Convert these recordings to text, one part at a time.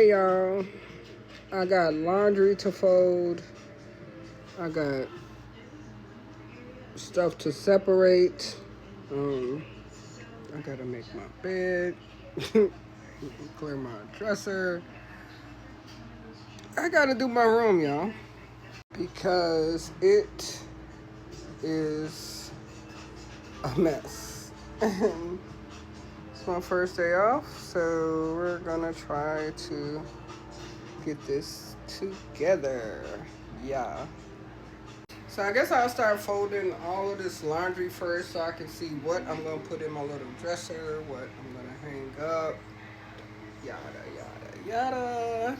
Hey y'all, I got laundry to fold. I got stuff to separate. Um, I gotta make my bed, clear my dresser. I gotta do my room, y'all, because it is a mess. And it's my first day off, so we're gonna try to get this together. Yeah. So I guess I'll start folding all of this laundry first so I can see what I'm going to put in my little dresser, what I'm going to hang up, yada, yada, yada.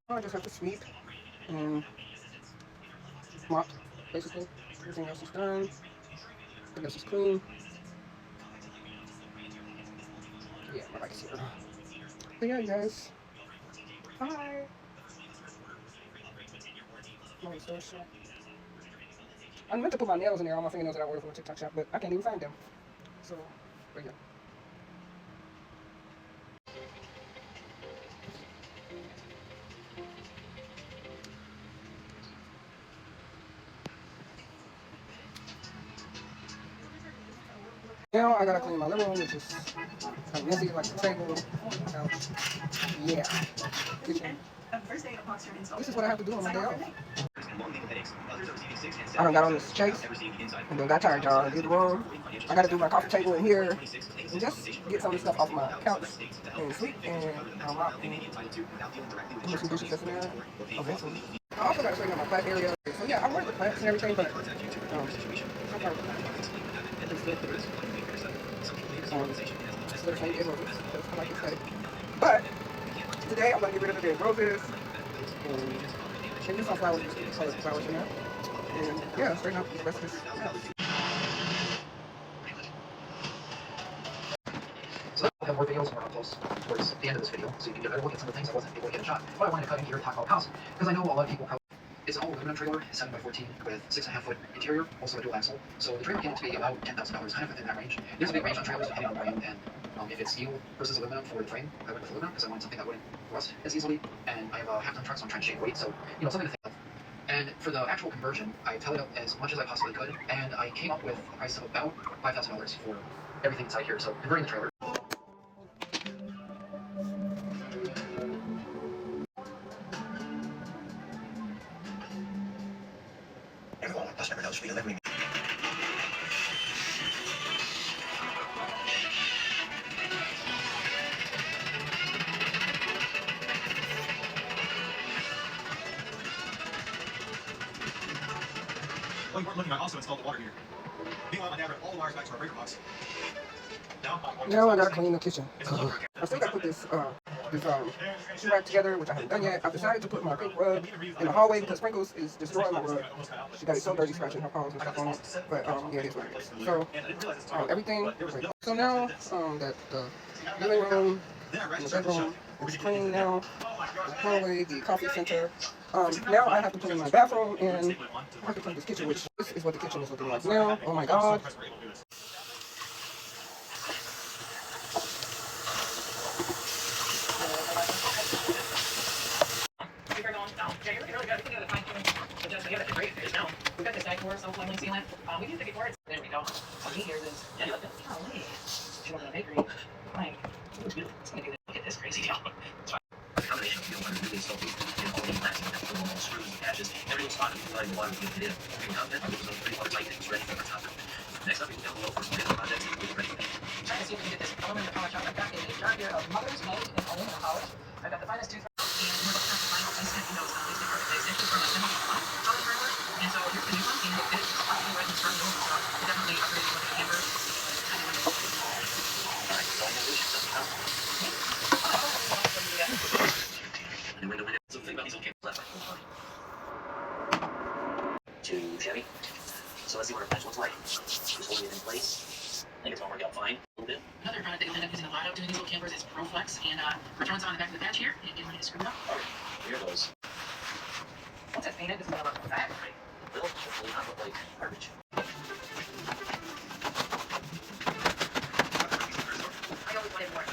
I just have to sweep and mop, basically. Everything else is done. I guess it's clean. Yeah, my bike's here. But yeah, you guys. Hi. My social. I meant to put my nails in there, all my fingernails that I ordered from a TikTok shop, but I can't even find them. So, but yeah. Now I gotta clean my living room, which is kind of messy, like the table, couch. Yeah. Kitchen. This is what I have to do on my day off. I done got on this chase and then got tired, y'all. Did the room. I gotta do my coffee table in here and just get some of the stuff off my couch and sleep and mop and do some dishes that's in there eventually. I also gotta straighten out my plant area. So yeah, I work with plants and everything, but but today I'm gonna get rid of the dead roses and do some flowers, flowers in there. And yeah, straighten out the rest of this house. So we'll have more videos more uploads towards the end of this video, so you can get a better look at some of the things I wasn't able to get a shot. But I wanted to cut in here and talk about house, because I know a lot of people probably It's an all aluminum trailer, 7x14 with 6.5-foot interior, also a dual axle. So the trailer came out to be about $10,000, kind of within that range. There's a big range on trailers depending on brand and if it's steel versus aluminum for the frame. I went with aluminum because I wanted something that wouldn't rust as easily. And I have a half-ton truck, so I'm trying to shave weight, so something to think of. And for the actual conversion, I tallied up as much as I possibly could, and I came up with a price of about $5,000 for everything inside here. So converting the trailer. Well, you weren't looking, I also installed the water heater. Meanwhile, my dad ran all the wires back to our breaker box. Now I gotta clean the kitchen. I still gotta put this shoe rack together, which I haven't done yet. I've decided to put my pink rug in the hallway because Sprinkles is destroying my rug. She got it so dirty, scratching her paws and stuff on it. But yeah, it is what it is. So everything. So now that the living room and the bedroom is clean now, the hallway, the coffee center. Now I have to clean my bathroom and I have to clean this kitchen, which this is what the kitchen is looking like now. Oh my god. We've got this guy for self-leveling sealant. We did pick it for it. There we go. So he hears this. Yeah, you like that? Golly. She opened a bakery. Like, it's good. It's gonna do this. Look at this crazy deal. It's fine. The combination of fuel and really salty and all the plastic and the little screws and patches. Every little spot of the water will get in. We got that. It was a pretty watertight. It was ready for our top. Next up, we can down below for some of the projects. We'll get ready for that. Trying to see if we can get this aluminum polish out. I've got a jar here of Mother's Made in aluminum polish. I've got the finest tooth. And we're looking at the final placement. You know, it's not basically perfect. It's actually from a semi-fine solid trailer. And so here's the new one, and it fits completely right in front of you. So it definitely upgraded you with the camper. Alright, so I have this. So the thing about these old campers left by full money. To Chevy. So let's see what our patch looks like. Just holding it in place. I think it's gonna work out fine a little bit. Another product that you'll end up using a lot of doing these old campers is ProFlex, and returns on the back of the patch here, and get ready to screw it up. Alright, here it goes. Once it's painted, this is gonna look like that. Will hopefully not look like garbage. I always wanted more.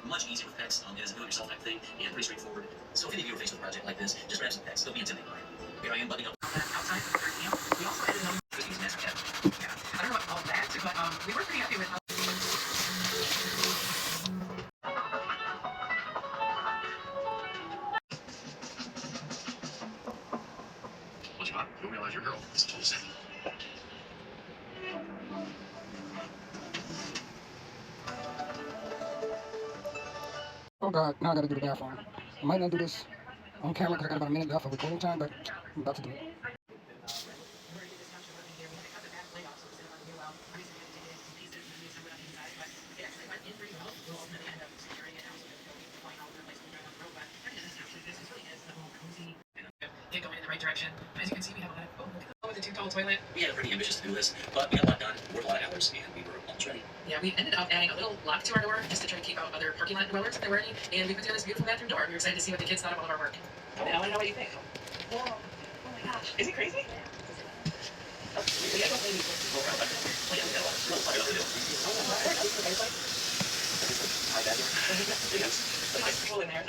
Much easier with PEX. It is a do-it-yourself type thing and pretty straightforward. So if any of you are faced with a project like this, just grab some PEX. They'll be intimidating. Here I am buttoning up outside for the third camp. We also added another use master cap. Yeah, I don't know about all of that, but we were pretty happy with how. What you want? You don't realize your girl is a total set. Oh god, now I gotta do the bathroom. I might not do this on camera because I got about a minute left of recording time, but I'm about to do it. Going in the right direction. As you can see, we have a lot of with the two-tall toilet. We had a pretty ambitious to-do list, but we got a lot done. Worked a lot of hours, and we were almost ready. Yeah, we ended up adding a little lock to our door just to try to keep out other parking lot dwellers if there were any, and we put together this beautiful bathroom door. We were excited to see what the kids thought of all of our work. I want to know what you think. Whoa! Oh my gosh! Is it crazy? Hi, Dad. There's nice people in there.